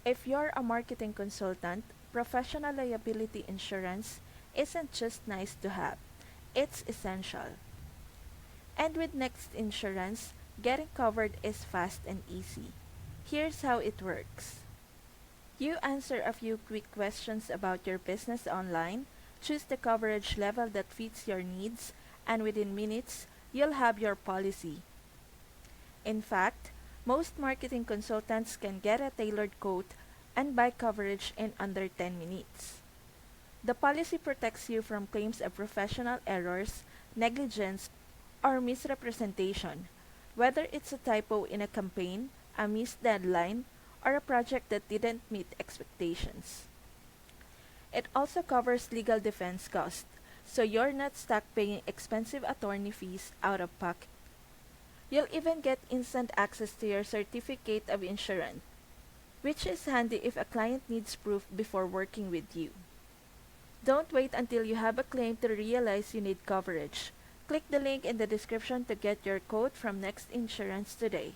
If you're a marketing consultant, professional liability insurance isn't just nice to have, it's essential. And with Next Insurance, getting covered is fast and easy. Here's how it works. You answer a few quick questions about your business online, choose the coverage level that fits your needs, and within minutes, you'll have your policy. In fact, most marketing consultants can get a tailored quote and buy coverage in under 10 minutes. The policy protects you from claims of professional errors, negligence, or misrepresentation, whether it's a typo in a campaign, a missed deadline, or a project that didn't meet expectations. It also covers legal defense costs, so you're not stuck paying expensive attorney fees out of pocket. You'll even get instant access to your certificate of insurance, which is handy if a client needs proof before working with you. Don't wait until you have a claim to realize you need coverage. Click the link in the description to get your quote from Next Insurance today.